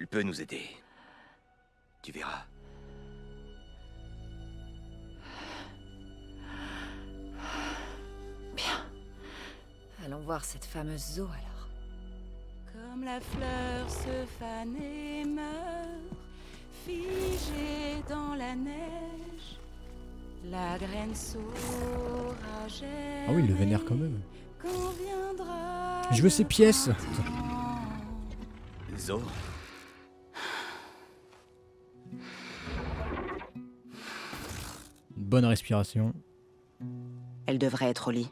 Elle peut nous aider. Tu verras. Bien. Allons voir cette fameuse Zo alors. Comme la fleur se fane et meurt, figée dans la neige, la graine saura germer. Ah oui, il le vénère quand même. Quand viendra Je veux ses le pièces. printemps. Zo, Bonne respiration. Elle devrait être au lit.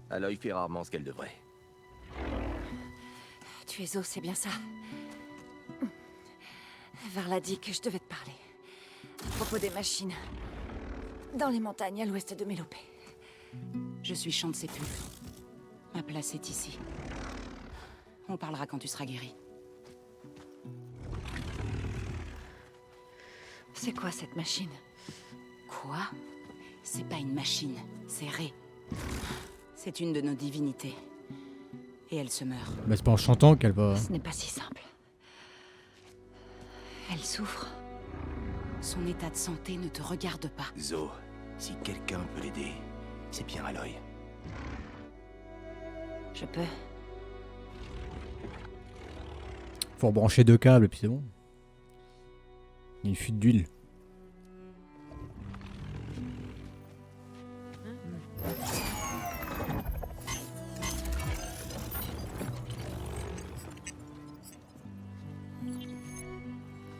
Aloy fait rarement ce qu'elle devrait. Tu es Zo, c'est bien ça. Varla dit que je devais te parler. À propos des machines. Dans les montagnes à l'ouest de Mélopée. Je suis Chant de Sépulcre. Ma place est ici. On parlera quand tu seras guéri. C'est quoi cette machine? Quoi? C'est pas une machine, c'est Ré. C'est une de nos divinités. Et elle se meurt. Bah, c'est pas en chantant qu'elle va... Ce n'est pas si simple. Elle souffre. Son état de santé ne te regarde pas. Zo, si quelqu'un peut l'aider, c'est bien Aloy. Je peux. Faut rebrancher 2 câbles et puis c'est bon. Il y a une fuite d'huile.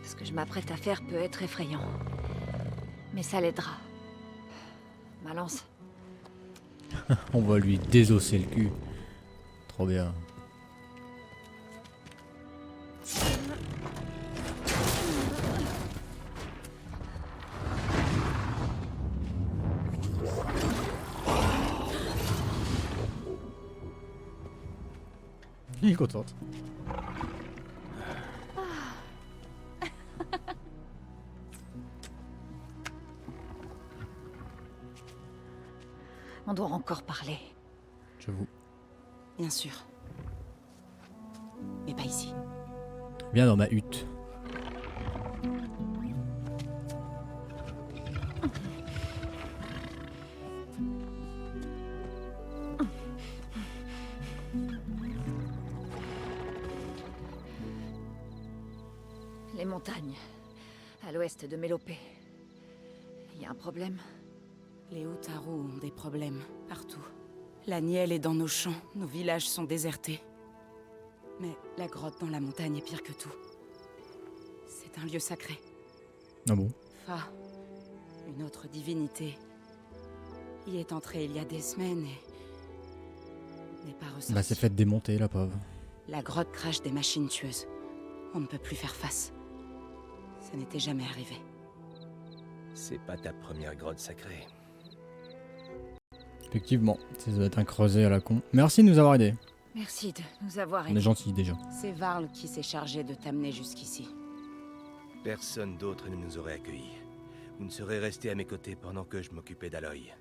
Ce que je m'apprête à faire peut être effrayant. Mais ça l'aidera. Ma lance. On va lui désosser le cul. Trop bien. Il est contente. On doit encore parler. J'avoue. Bien sûr. Mais pas ici. Viens dans ma hutte. Les montagnes. À l'ouest de Mélopée. Il y a un problème? Les Utaru ont des problèmes, partout. La nielle est dans nos champs, nos villages sont désertés. Mais la grotte dans la montagne est pire que tout. C'est un lieu sacré. Ah bon? Fa, une autre divinité, y est entrée il y a des semaines et n'est pas ressortie. Bah c'est fait démonter la pauvre. La grotte crache des machines tueuses. On ne peut plus faire face. Ça n'était jamais arrivé. C'est pas ta première grotte sacrée. Effectivement, ça doit être un creuset à la con. Merci de nous avoir aidés. Merci de nous avoir On est aidés. gentils déjà. C'est Varl qui s'est chargé de t'amener jusqu'ici. Personne d'autre ne nous aurait accueillis. Vous ne serez resté à mes côtés pendant que je m'occupais d'Aloy.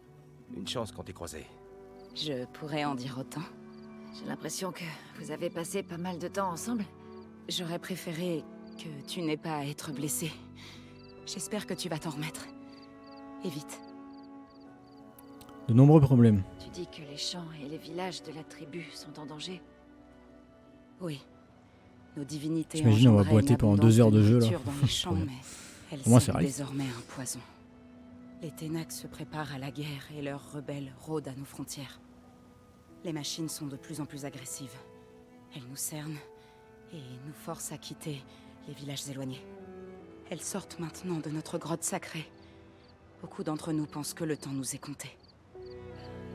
Une chance qu'on t'ait croisé. Je pourrais en dire autant. J'ai l'impression que vous avez passé pas mal de temps ensemble. J'aurais préféré que tu n'aies pas à être blessé. J'espère que tu vas t'en remettre. Et vite. De nombreux problèmes. Tu dis que les champs et les villages de la tribu sont en danger. Oui. Nos divinités T'imagines, on va engendraient boiter une pendant abondance 2 heures de jeu, là. nourriture dans les champs, Trop bien. mais elles Au moins, c'est sont réaliste. désormais un poison. Les Ténacs se préparent à la guerre et leurs rebelles rôdent à nos frontières. Les machines sont de plus en plus agressives. Elles nous cernent et nous forcent à quitter les villages éloignés. Elles sortent maintenant de notre grotte sacrée. Beaucoup d'entre nous pensent que le temps nous est compté.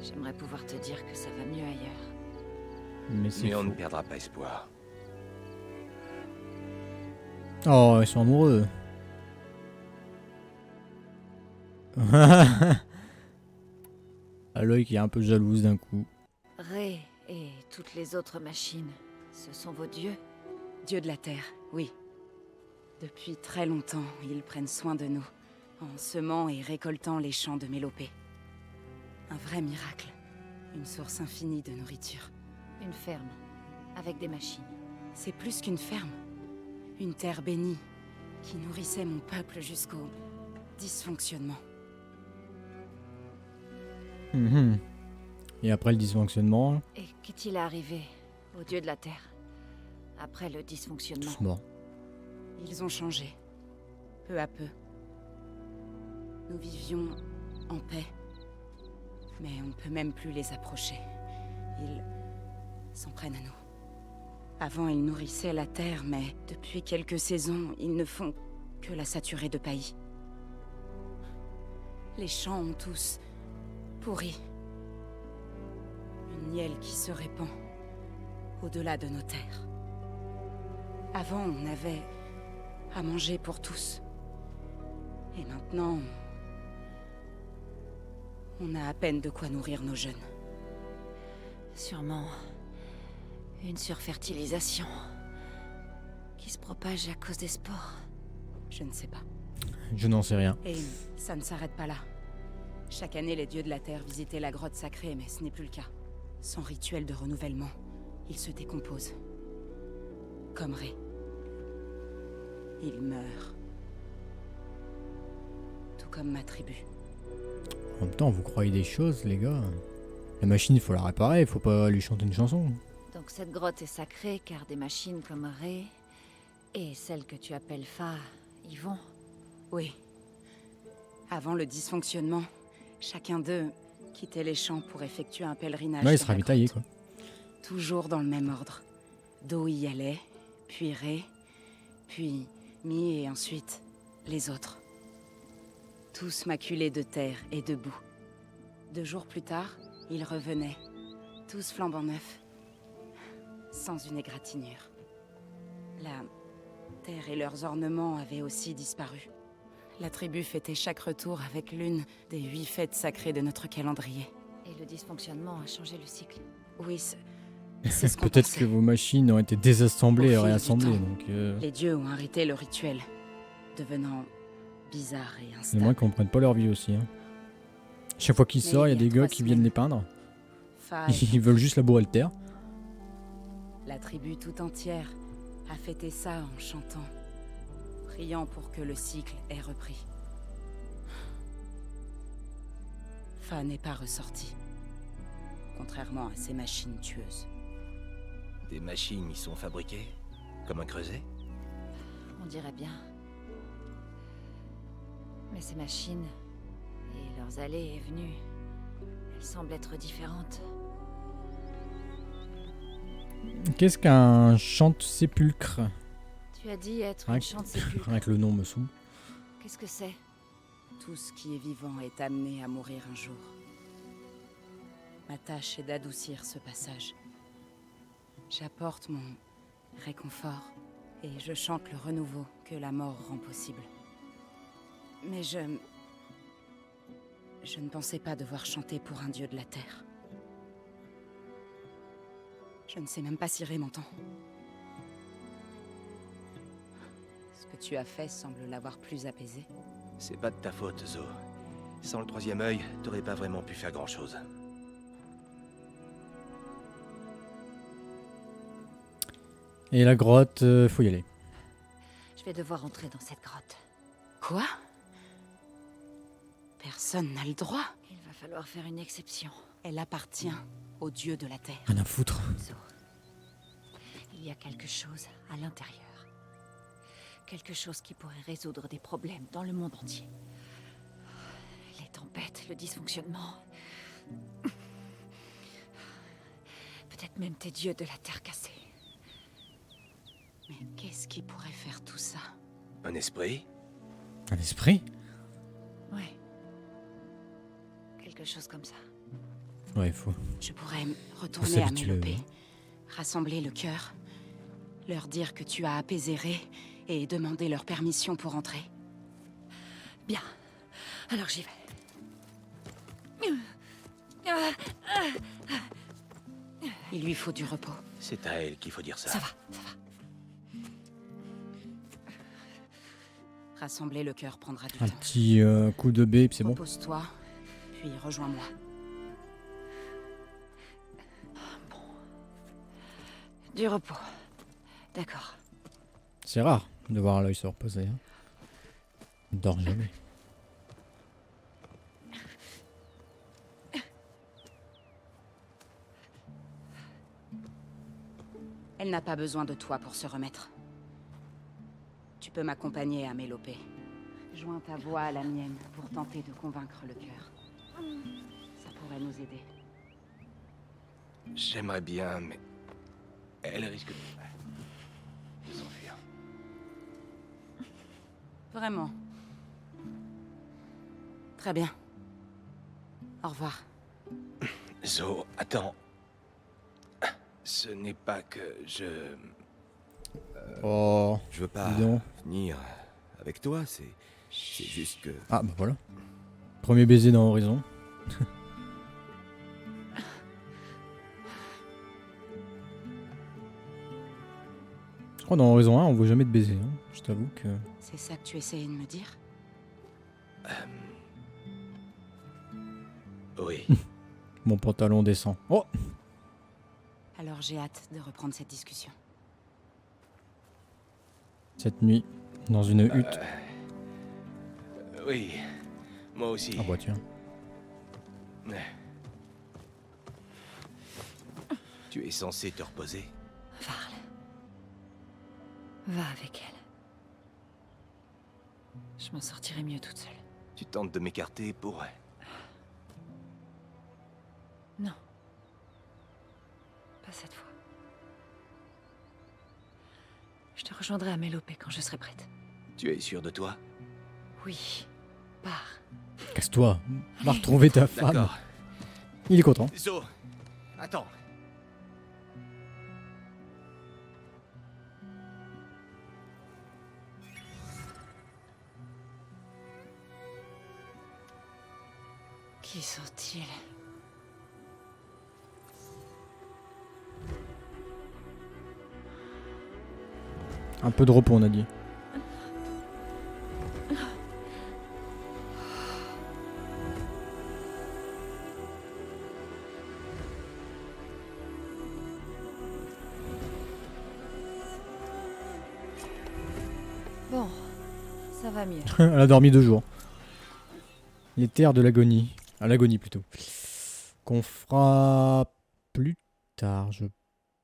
J'aimerais pouvoir te dire que ça va mieux ailleurs. Mais c'est Mais on ne faux. perdra pas espoir. Oh, ils sont amoureux. Aloy qui est un peu jalouse d'un coup. Ré et toutes les autres machines, ce sont vos dieux? Dieu de la terre, oui. Depuis très longtemps, ils prennent soin de nous, en semant et récoltant les champs de Mélopée. Un vrai miracle. Une source infinie de nourriture. Une ferme, avec des machines. C'est plus qu'une ferme. Une terre bénie qui nourrissait mon peuple jusqu'au dysfonctionnement. Mhm. Et après le dysfonctionnement, Et qu'est-il arrivé aux dieux de la Terre après le dysfonctionnement? tous morts. Ils ont changé, peu à peu. Nous vivions en paix. Mais on ne peut même plus les approcher. Ils s'en prennent à nous. Avant, ils nourrissaient la terre, mais depuis quelques saisons, ils ne font que la saturer de paillis. Les champs ont tous pourri. Une nielle qui se répand au-delà de nos terres. Avant, on avait à manger pour tous. Et maintenant, on a à peine de quoi nourrir nos jeunes. Sûrement une surfertilisation qui se propage à cause des spores. Je ne sais pas. Je n'en sais rien. Et ça ne s'arrête pas là. Chaque année, les dieux de la Terre visitaient la grotte sacrée, mais ce n'est plus le cas. Sans rituel de renouvellement, ils se décomposent. Comme Ré. Ils meurent. Tout comme ma tribu. En même temps, vous croyez des choses, les gars. La machine, il faut la réparer, il faut pas lui chanter une chanson. Donc cette grotte est sacrée car des machines comme Ré et celle que tu appelles Fa y vont. Oui. Avant le dysfonctionnement, chacun d'eux quittait les champs pour effectuer un pèlerinage. Ouais, il dans se la ravitaillait, grotte. quoi. Toujours dans le même ordre. Do y allait, puis Ré, puis Mi et ensuite les autres. Tous maculés de terre et de boue. 2 jours plus tard, ils revenaient, tous flambant neufs, sans une égratignure. La terre et leurs ornements avaient aussi disparu. La tribu fêtait chaque retour avec l'une des 8 fêtes sacrées de notre calendrier. Et le dysfonctionnement a changé le cycle. Oui, c'est ce qu'on Peut-être pensait. que vos machines ont été désassemblées et Au fil du réassemblées, temps, donc... Les dieux ont arrêté le rituel, devenant bizarre et C'est instable. moins qu'ils comprennent pas leur vie aussi. Hein. Chaque fois qu'ils Mais sortent, il y a il y a des gars 3 qui viennent semaines. les peindre. Fa Ils veulent juste labourer le terre. La tribu tout entière a fêté ça en chantant, priant pour que le cycle ait repris. Fa n'est pas ressorti, contrairement à ces machines tueuses. Des machines y sont fabriquées? Comme un creuset? On dirait bien. Mais ces machines et leurs allées et venues, elles semblent être différentes. Qu'est-ce qu'un chante-sépulcre? Tu as dit être Rien une que- chante sépulcre. Rien que le nom me saoule. Qu'est-ce que c'est? Tout ce qui est vivant est amené à mourir un jour. Ma tâche est d'adoucir ce passage. J'apporte mon réconfort et je chante le renouveau que la mort rend possible. Mais je ne pensais pas devoir chanter pour un dieu de la terre. Je ne sais même pas si Ré m'entend. Ce que tu as fait semble l'avoir plus apaisé. C'est pas de ta faute, Zo. Sans le 3e œil, t'aurais pas vraiment pu faire grand-chose. Et la grotte, faut y aller. Je vais devoir entrer dans cette grotte. Quoi? Personne n'a le droit. Il va falloir faire une exception. Elle appartient au dieu de la terre. Rien à foutre. Zo. Il y a quelque chose à l'intérieur. Quelque chose qui pourrait résoudre des problèmes dans le monde entier. Les tempêtes, le dysfonctionnement. Peut-être même tes dieux de la terre cassée. Mais qu'est-ce qui pourrait faire tout ça? Un esprit? Un esprit? Ouais. Quelque chose comme ça. Ouais, il faut. Je pourrais Faut retourner à s'habituer, Mélopée, ouais. rassembler le cœur, leur dire que tu as apaisé Ré et demander leur permission pour entrer. Bien. Alors j'y vais. Il lui faut du repos. C'est à elle qu'il faut dire ça. Ça va, ça va. Rassembler le cœur prendra du Un temps. petit coup de baie, puis c'est bon. Repose-toi, puis rejoins-moi. Du repos. D'accord. C'est rare. de voir Aloy se reposer. Hein. On dort jamais. Elle n'a pas besoin de toi pour se remettre. Tu peux m'accompagner à Mélopée. Joins ta voix à la mienne pour tenter de convaincre le cœur. Ça pourrait nous aider. J'aimerais bien, mais... Elle risque de s'enfuir. Vraiment. Très bien. Au revoir. Zo, attends. Ce n'est pas que je... Oh, Je veux pas dis donc. venir avec toi, c'est juste que... Ah bah voilà. Premier baiser dans Horizon. Je crois dans Horizon 1 on voit jamais de baiser. Hein. Je t'avoue que... C'est ça que tu essayais de me dire? Oui. Mon pantalon descend. Oh, Alors j'ai hâte de reprendre cette discussion. cette nuit, dans une hutte. Oui. Moi aussi. Ah bah tiens. Tu es censé te reposer. Varl. Va avec elle. Je m'en sortirai mieux toute seule. Tu tentes de m'écarter pour... Non. Pas cette fois. Je te rejoindrai à Mélopée quand je serai prête. Tu es sûr de toi? Oui. Pars. Casse-toi. Va retrouver ta femme. D'accord. Il est content. Zo, attends. Qui sont-ils? Un peu de repos on a dit. Bon, ça va mieux. Elle a dormi 2 jours. Les terres de l'agonie. À l'agonie plutôt. Qu'on fera plus tard, je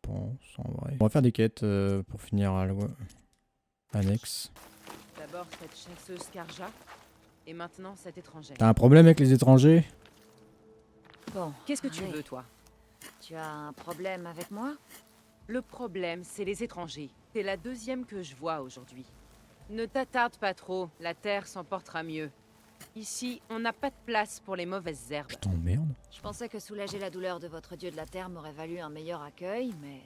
pense, en vrai. On va faire des quêtes pour finir à la annexe. D'abord cette chasseuse Karja, et maintenant cette étrangère. T'as un problème avec les étrangers? Bon. Qu'est-ce que tu allez. veux, toi? Tu as un problème avec moi? Le problème, c'est les étrangers. C'est la deuxième que je vois aujourd'hui. Ne t'attarde pas trop, la terre s'en portera mieux. Ici, on n'a pas de place pour les mauvaises herbes. Je t'emmerde. Je pensais que soulager la douleur de votre dieu de la terre m'aurait valu un meilleur accueil, mais...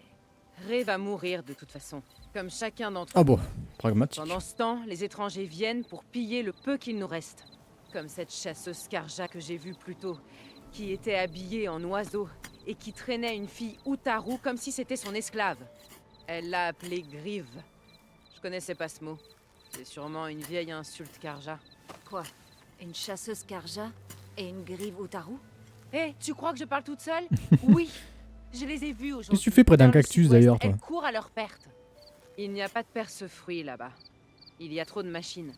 Ré va mourir de toute façon, comme chacun d'entre Ah nous. bon, pragmatique. Pendant ce temps, les étrangers viennent pour piller le peu qu'il nous reste. Comme cette chasseuse Karja que j'ai vue plus tôt, qui était habillée en oiseau et qui traînait une fille Utaru comme si c'était son esclave. Elle l'a appelée Grive. Je connaissais pas ce mot. C'est sûrement une vieille insulte Karja. Quoi? Une chasseuse Karja et une grive Utaru? Hé, tu crois que je parle toute seule? Oui, je les ai vus aujourd'hui. Qu'est-ce que tu fais près d'un Vers le cactus, sud-ouest, d'ailleurs, toi? Elles courent à leur perte. Il n'y a pas de perce-fruits là-bas. Il y a trop de machines.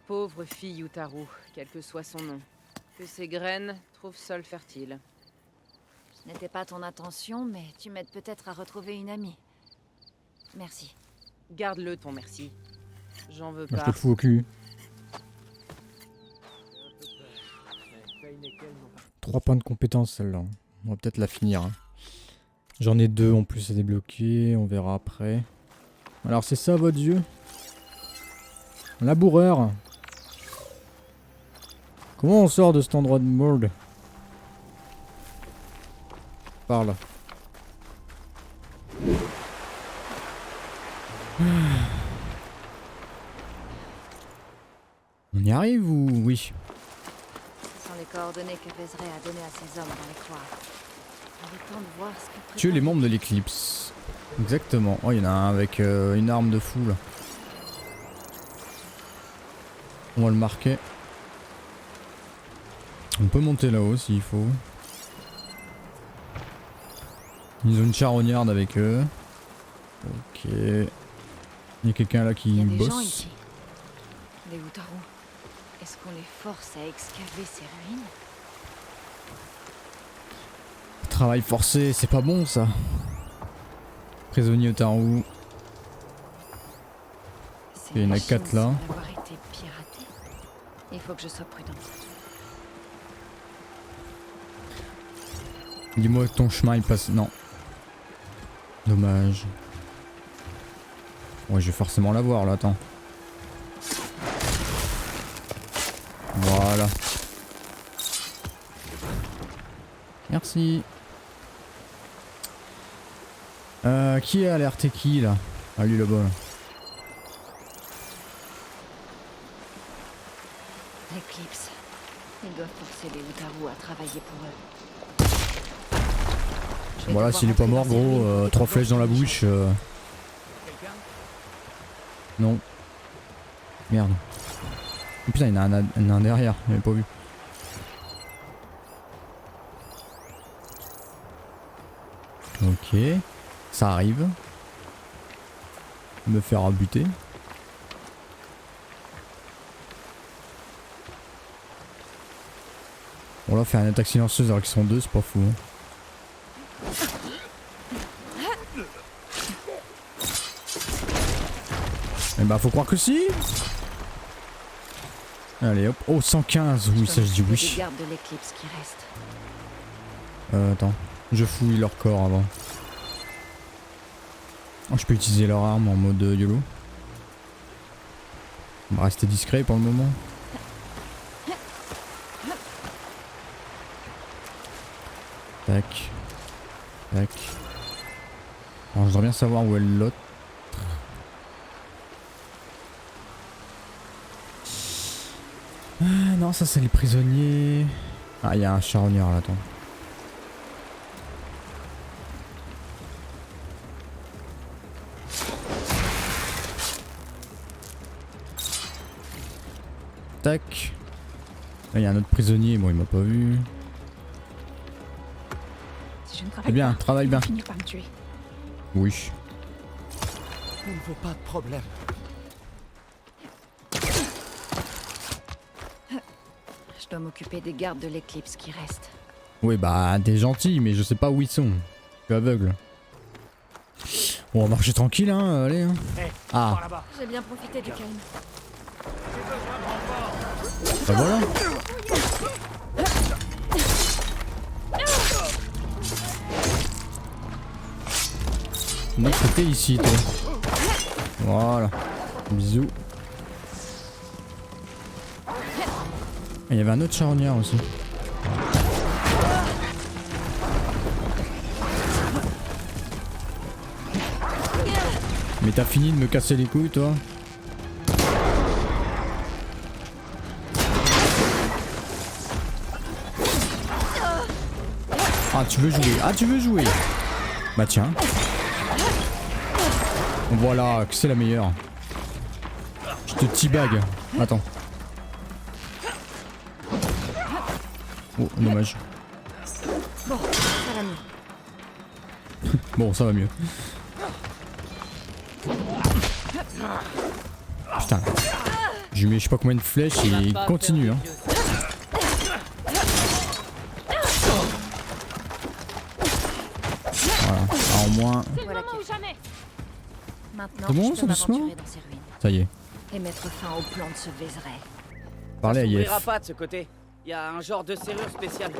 Pauvre fille Utaru, quel que soit son nom. Que ses graines trouvent sol fertile. Ce n'était pas ton intention, mais tu m'aides peut-être à retrouver une amie. Merci. Garde-le ton merci. J'en veux Bah, je pas. te le fous au cul. 3 points de compétence celle-là. On va peut-être la finir. Hein. J'en ai 2 en plus à débloquer, on verra après. Alors c'est ça votre yeux? Laboureur. Comment on sort de cet endroit de merde? Parle. On y arrive ou oui? Ce sont les coordonnées que Vézeret a données à ses hommes dans les couloirs. Il est temps de voir ce que... Tuer les membres de l'éclipse. Exactement. Oh, il y en a un avec une arme de fou là. On va le marquer. On peut monter là-haut s'il faut. Ils ont une charognarde avec eux. Ok. Il y a quelqu'un là Il qui y a des gens bosse. ici. Des Utaru. Est-ce qu'on les force à excaver ces ruines? Travail forcé, c'est pas bon ça. Prisonnier Utaru. Ces Il y en a machines 4 là. semblent avoir été piratées. Il faut que je sois prudente. Dis-moi que ton chemin il passe. Non. Dommage. Ouais, je vais forcément l'avoir là, attends. Voilà. Merci. Qui a alerté qui là? Ah lui là-bas. Là. L'éclipse. Ils doivent forcer les Utaru à travailler pour eux. Je vais Voilà, devoir s'il est pas entrer mort dans ces ruines gros, pour 3 découvrir flèches dans la les bouche. Non. Merde. Oh, putain, il y en a un derrière, j'avais pas vu. Ok. Ça arrive. Me faire buter. On va faire une attaque silencieuse alors qu'ils sont deux, c'est pas fou. Hein. Eh bah faut croire que si. Allez hop. Oh 115, oui ça je dis des oui. gardes de l'éclipse qui restent. Attends. Je fouille leur corps avant. Oh, je peux utiliser leur arme en mode YOLO. On va rester discret pour le moment. Tac. Tac. Alors, je dois bien savoir où est l'autre. Ah non, ça c'est les prisonniers. Ah, il y a un charognard là, attends. Tac. Là, il y a un autre prisonnier, bon il m'a pas vu. Si je ne C'est travaille bien, pas, travaille ils bien. vont finir par me tuer. Oui. Il ne faut pas de problème. Je dois m'occuper des gardes de l'éclipse qui restent. Oui bah t'es gentil mais je sais pas où ils sont. Je suis aveugle. On va marcher tranquille hein, allez hein. Ah J'ai bien profité du calme. bah voilà. Donc c'était ici toi. Voilà. Bisous. Il y avait un autre charognard aussi. Mais t'as fini de me casser les couilles toi? Ah tu veux jouer? Ah tu veux jouer? Bah tiens. Voilà, que c'est la meilleure. Je te teabag. Attends. Oh, dommage. Bon, ça va mieux. Bon, ça va mieux. Putain. Je lui mets je sais pas combien de flèches et il continue hein. Voilà. Ah, au moins. Voilà qui est fait. Maintenant, C'est bon, je ça, peux doucement m'aventurer dans ces ruines Ça y est. et mettre fin au plan de ce Vézeray. Parlez à Ça s'ouvrira Yef. pas de ce côté. Il y a un genre de serrure spéciale.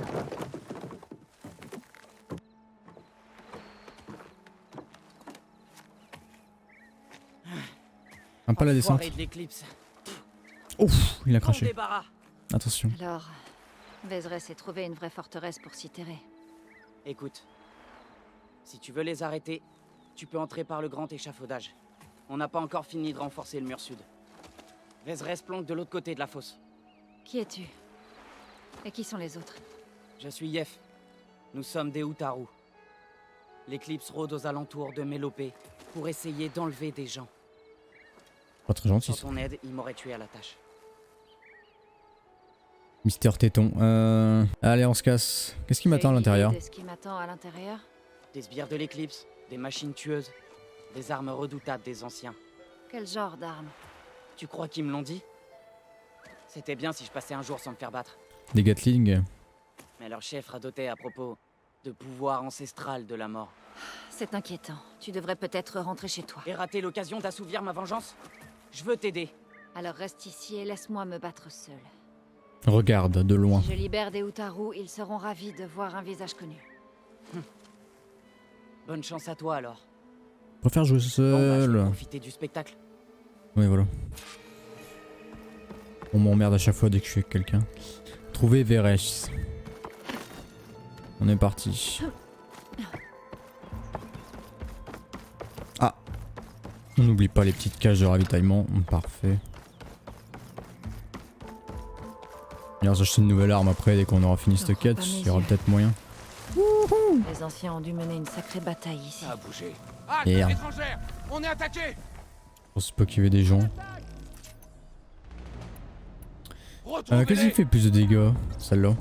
Un pas la descente. Enfoiré de l'éclipse. Ouf, il a Bon craché. débarras. Attention. Alors, Vézeray s'est trouvé une vraie forteresse pour s'y terrer. Écoute, si tu veux les arrêter, tu peux entrer par le grand échafaudage. On n'a pas encore fini de renforcer le mur sud. Vézeray se planque de l'autre côté de la fosse. Qui es-tu? Et qui sont les autres? Je suis Yef. Nous sommes des Utaru. L'éclipse rôde aux alentours de Mélopée pour essayer d'enlever des gens. Pas très gentil Sans ça. ton aide, il m'aurait tué à la tâche. Mister Téton. Allez, on se casse. Qu'est-ce qui m'attend à l'intérieur? Qu'est-ce qui m'attend à l'intérieur? Des sbires de l'éclipse, des machines tueuses, des armes redoutables des anciens. Quel genre d'arme? Tu crois qu'ils me l'ont dit? C'était bien si je passais un jour sans me faire battre. Des Gatling. Mais leur chef radotait à propos de pouvoir ancestral de la mort. C'est inquiétant. Tu devrais peut-être rentrer chez toi. Et rater l'occasion d'assouvir ma vengeance? Je veux t'aider. Alors reste ici et laisse-moi me battre seul. Regarde, de loin. Si je libère des Utaru, ils seront ravis de voir un visage connu. Bonne chance à toi alors. Je préfère jouer Bon, bah, je vais seul. profiter du spectacle. Oui, voilà. On m'emmerde à chaque fois dès que je suis avec quelqu'un. Trouver Veres. On est parti. Ah. On n'oublie pas les petites cages de ravitaillement. Parfait. On va acheter une nouvelle arme après dès qu'on aura fini cette quête. Il y aura peut-être moyen. Les anciens ont dû mener une sacrée bataille ici. Ça a bougé. Ah, Merde. étrangère! On est attaqué! Je pense pas qu'il y avait des gens. Qu'est-ce qui fait plus de dégâts? Celle-là.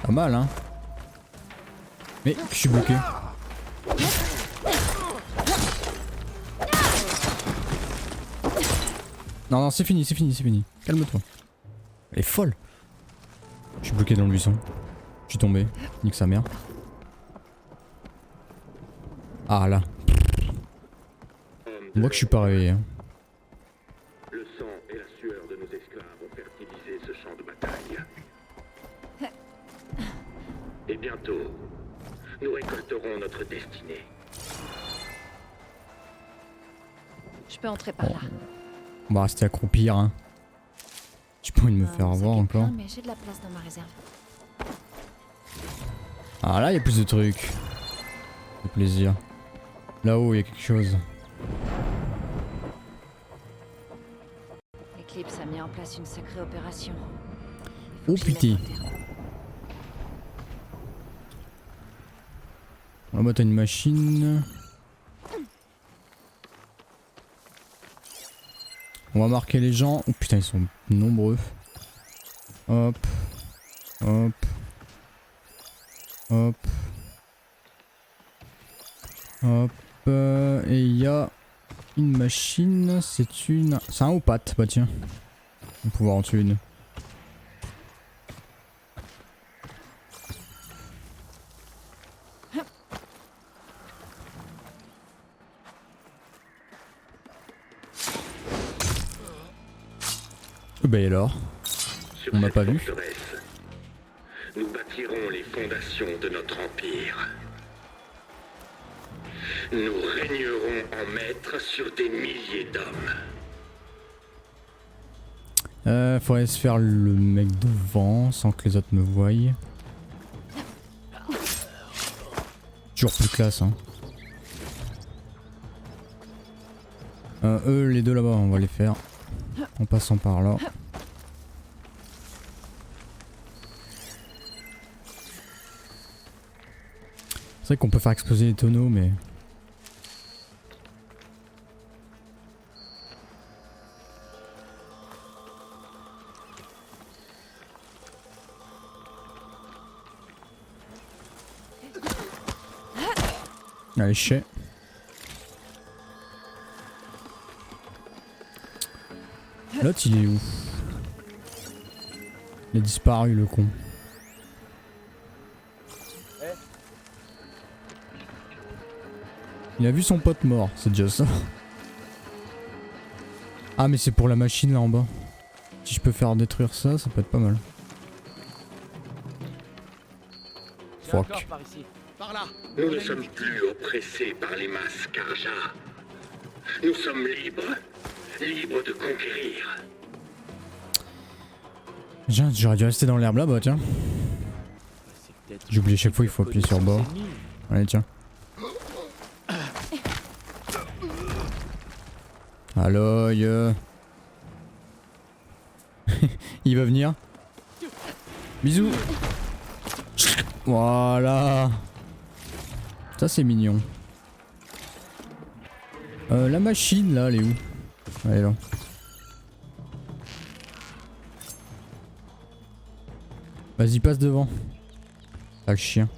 Pas mal, hein. Mais je suis bloqué. Non, non, c'est fini, c'est fini, c'est fini. Calme-toi. Elle est folle. Je suis bloqué dans le buisson. Je suis tombé. Nique sa mère. Ah là. Moi que je suis pas réveillé. Hein. Le sang et la sueur de nos esclaves ont fertilisé ce champ de bataille. Et bientôt, nous récolterons notre destinée. Je peux entrer par là. On va rester accroupir. Hein. J'ai pas envie de me faire avoir encore. Mais j'ai de la place dans ma réserve. Ah là, il y a plus de trucs. Ça fait plaisir. Là-haut, il y a quelque chose. Eclipse a mis en place une sacrée opération. Oh putain. Là-bas, t'as une machine. On va marquer les gens. Oh putain, ils sont nombreux. Hop. Hop. Hop. Hop. Et il y a une machine. C'est un opate. Bah tiens. On va pouvoir en tuer une. Bah et alors? Sur On n'a cette pas vu. forteresse, nous bâtirons les fondations de notre empire. Nous régnerons en maîtres sur des milliers d'hommes. Faudrait se faire le mec devant sans que les autres me voient. Toujours plus classe, hein. Eux, les deux là-bas, on va les faire. En passant par là. C'est vrai qu'on peut faire exploser les tonneaux, mais... Allez, chais. L'autre, il est où? Il a disparu, le con. Il a vu son pote mort, c'est déjà ça. Ah, mais c'est pour la machine là en bas. Si je peux faire détruire ça, ça peut être pas mal. Fuck. Par ici. Par là! Nous ne sommes plus oppressés par les masses Karja. Nous sommes libres. Libres de conquérir. J'aurais dû rester dans l'herbe là-bas, tiens. J'ai oublié chaque fois, il faut appuyer sur bord. Allez, tiens. Aloy. Il va venir. Bisous. Voilà. Ça c'est mignon. La machine là, elle est où? Elle est là. Vas-y, passe devant. Ah le chien.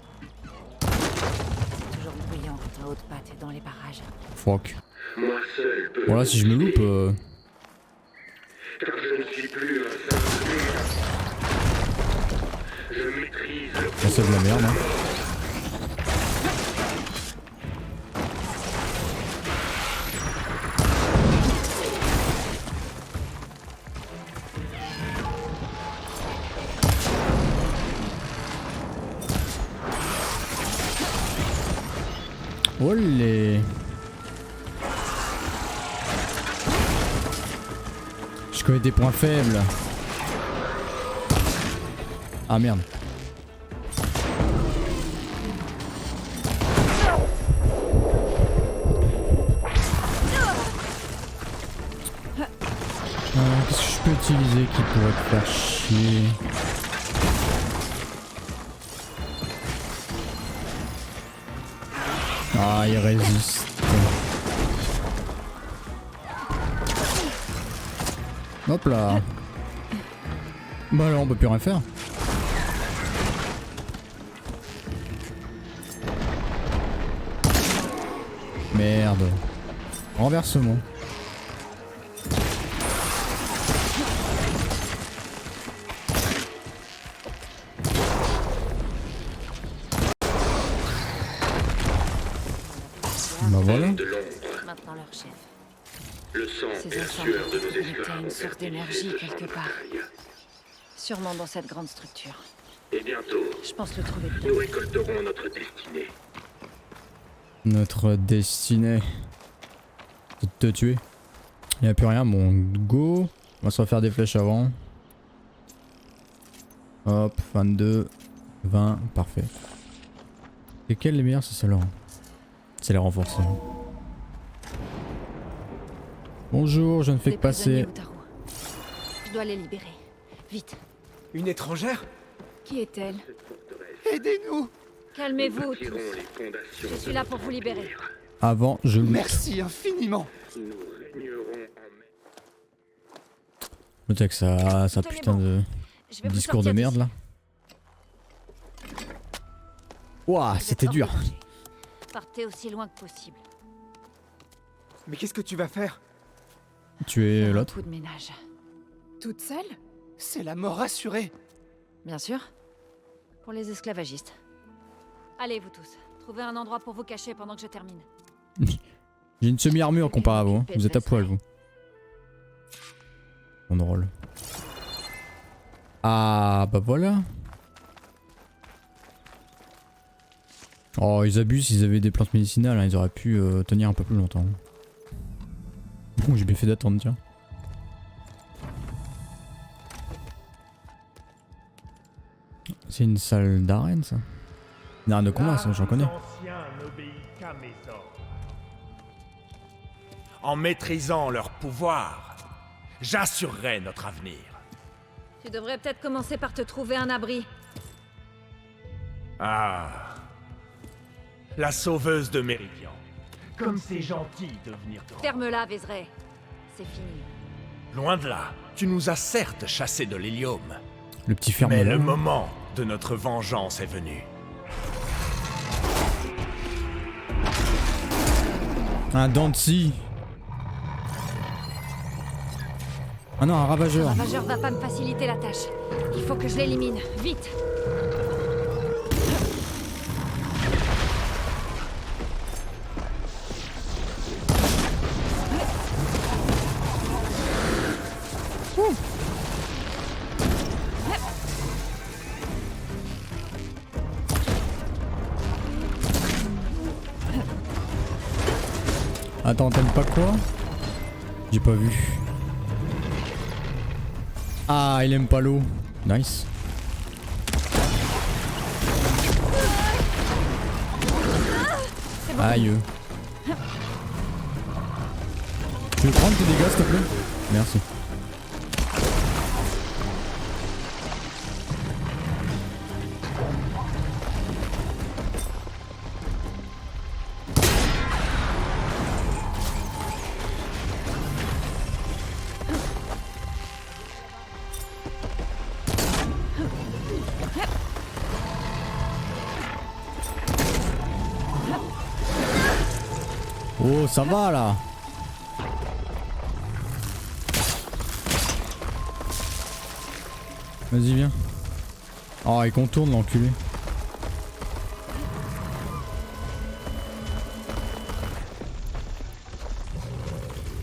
temps quand un haut de patte est dans les barrages. Fuck. Moi seul peux... Bon là si je me loupe... Car je ne suis plus un simple humain. Je maîtrise le Ça c'est de la merde hein. Olé. Je connais des points faibles. Ah merde. Qu'est-ce que je peux utiliser qui pourrait te faire chier? Ah, il résiste. Hop là. Bah là, on peut plus rien faire. Merde. Renversement. Bah voilà. de l'ombre. Maintenant leur chef. Le sang Ces et la enfants sueur de nos étaient esclaves une ont source fertilisé d'énergie ce quelque champ de part. bataille. Sûrement dans cette grande structure. Et bientôt, Je pense le trouver nous bientôt. récolterons notre destinée. Notre destinée. C'est de te tuer. Il n'y a plus rien, bon go. On va se refaire des flèches avant. Hop, 22, 20, parfait. C'est quelle les meilleures? C'est celle-là. C'est les renforcés. Bonjour, je ne fais Les que passer. prisonniers Utaru. Je dois les libérer. Vite. Une étrangère? Qui est-elle? Aidez-nous! Calmez-vous Bâtirons tous. les fondations Je suis de là notre pour vous libérer. empire. Avant, je loot. Merci infiniment! Nous régnerons en maître. Le texte, ça Tenez putain bon. de Je vais vous discours de sortir merde d'ici. là. Ouah, Vous êtes c'était hors dur. de danger. Partez aussi loin que possible. Mais qu'est-ce que tu vas faire? Tu es Faire un l'autre. coup de ménage. Toute seule? C'est la mort assurée! Bien sûr. Pour les esclavagistes. Allez, vous tous. Trouvez un endroit pour vous cacher pendant que je termine. J'ai une semi-armure comparé à vous. Hein. Vous êtes à poil vous. Mon drôle. Ah bah voilà. Oh ils abusent, ils avaient des plantes médicinales, hein. Ils auraient pu tenir un peu plus longtemps. Bon, j'ai bien fait d'attendre tiens. C'est une salle d'arène ça. Une arène de combat ça, j'en connais. Anciens n'obéissent qu'à mes ordres. En maîtrisant leur pouvoir, j'assurerai notre avenir. Tu devrais peut-être commencer par te trouver un abri. Ah, la sauveuse de Méridian. Comme c'est gentil de venir te rendre. Ferme-la, Vézeray. C'est fini. Loin de là, tu nous as certes chassés de l'hélium, Le petit ferme mais là. le moment de notre vengeance est venu. Un dent de scie. Ah non, un Le ravageur. ravageur va pas me faciliter la tâche. Il faut que je l'élimine. Vite. Attends, t'aimes pas quoi? J'ai pas vu. Ah, il aime pas l'eau. Nice. Aïe. Tu veux prendre tes dégâts s'il te plaît? Merci. Oh, ça va là. Vas-y, viens. Oh, il contourne l'enculé.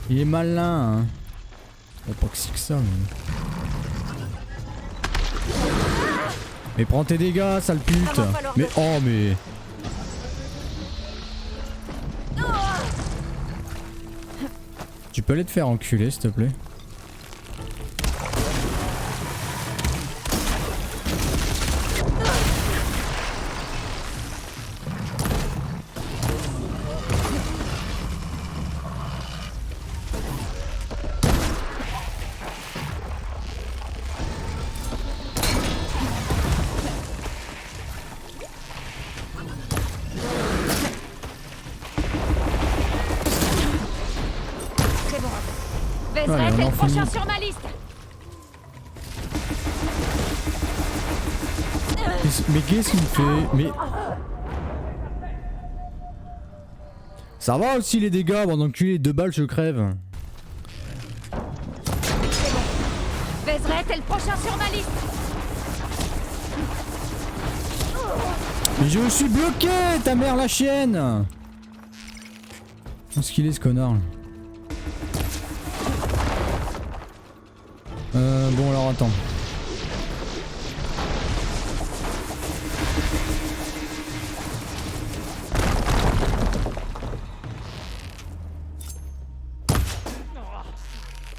Il est malin, hein. Oh, pas que c'est que ça, mais prends tes dégâts, sale pute. Mais oh, mais... Tu peux aller te faire enculer, s'il te plaît? Vézret on est en le prochain finit. sur ma liste. Mais qu'est-ce qu'il fait? Mais... Ça va aussi les dégâts, bon d'enculé, 2 balles je crève. Vézret est le prochain sur ma liste. Mais je suis bloqué, ta mère la chienne. Qu'est-ce qu'il est ce connard là? Bon alors attends.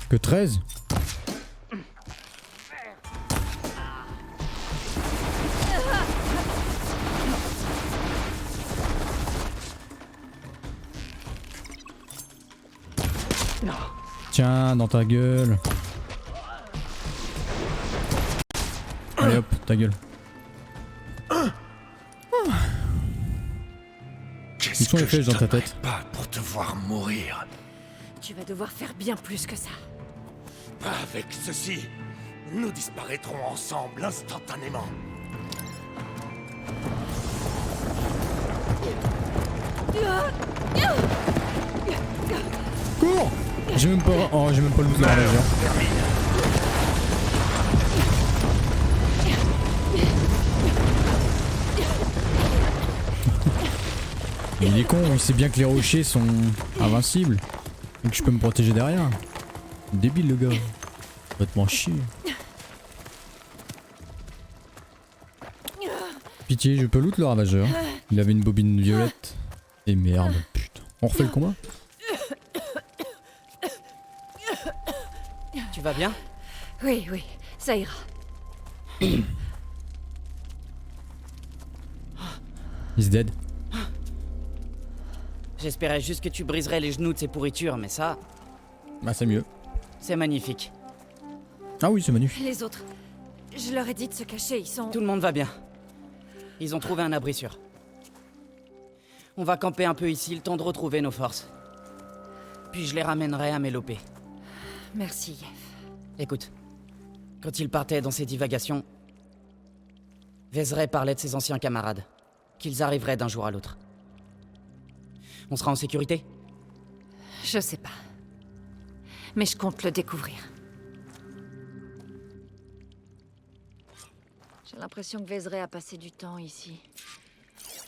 Que 13? Tiens, dans ta gueule. Allez hop, ta gueule. Ils sont les flèches dans ta tête. Pas pour te voir mourir. Tu vas devoir faire bien plus que ça. Avec ceci, nous disparaîtrons ensemble instantanément. Cours! J'ai même pas... Oh, j'ai même pas le loot de la ravageur. Il est con, il sait bien que les rochers sont invincibles. Donc je peux me protéger derrière. Débile le gars. Complètement chier. Pitié, je peux loot le ravageur. Il avait une bobine violette. Et merde, putain. On refait le combat? Tu vas bien? Oui, oui, ça ira. He's dead. J'espérais juste que tu briserais les genoux de ces pourritures, mais ça, Bah c'est mieux. c'est magnifique. Ah oui, c'est magnifique. Les autres, je leur ai dit de se cacher, ils sont... Tout le monde va bien. Ils ont trouvé un abri sûr. On va camper un peu ici, le temps de retrouver nos forces. Puis je les ramènerai à Mélopée. Merci, Yef. Écoute, quand il partait dans ses divagations, Vézret parlait de ses anciens camarades, qu'ils arriveraient d'un jour à l'autre. On sera en sécurité? Je sais pas. Mais je compte le découvrir. J'ai l'impression que Vézret a passé du temps ici.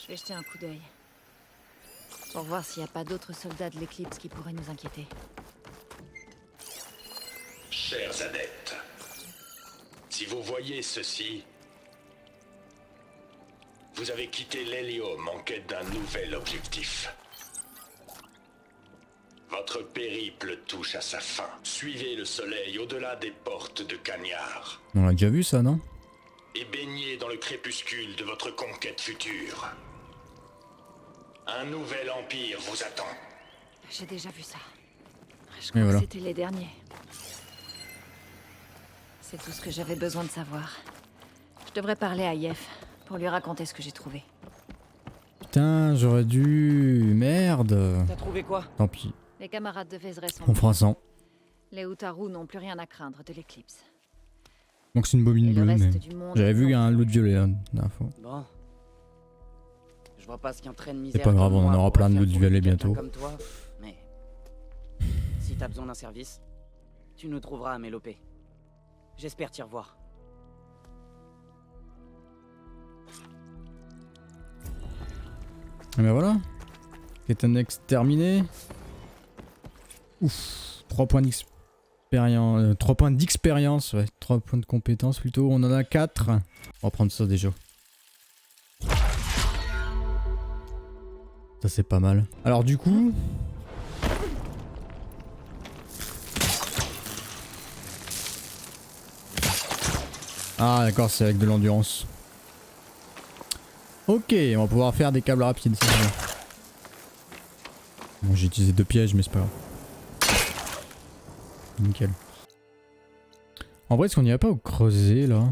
Je vais jeter un coup d'œil. Pour voir s'il n'y a pas d'autres soldats de l'éclipse qui pourraient nous inquiéter. Chers adeptes, si vous voyez ceci, vous avez quitté l'hélium en quête d'un nouvel objectif. Votre périple touche à sa fin. Suivez le soleil au-delà des portes de Cagnard On a déjà vu ça, non? et baignez dans le crépuscule de votre conquête future. Un nouvel empire vous attend. J'ai déjà vu ça. Je Et crois voilà. que c'était les derniers. C'est tout ce que j'avais besoin de savoir. Je devrais parler à Yef pour lui raconter ce que j'ai trouvé. Putain, j'aurais dû... Merde. T'as trouvé quoi? Tant pis. Les camarades de Vézret sont On fera ça. Les Utaru n'ont plus rien à craindre de l'éclipse. Donc c'est une bobine Et le bleue, reste mais... du monde... J'avais vu un loot violet, là, la dernière fois. Bon. Je vois pas ce qu'un train de misère. pas grave, comme on en moi aura pourrait plein de faire l'autre pour violet quelqu'un bientôt. Comme toi, mais si t'as besoin d'un service, tu nous trouveras à Mélopée. J'espère t'y revoir. Et ben voilà. Quête annexe terminée. Ouf. 3 points d'expérience. 3 points d'expérience, ouais. 3 points de compétence plutôt. On en a 4. On va prendre ça déjà. Ça c'est pas mal. Alors du coup... Ah d'accord, c'est avec de l'endurance. Ok, on va pouvoir faire des câbles rapides, c'est bien. Bon, j'ai utilisé 2 pièges, mais c'est pas grave. Nickel. En vrai, est-ce qu'on n'y a pas au creuset là?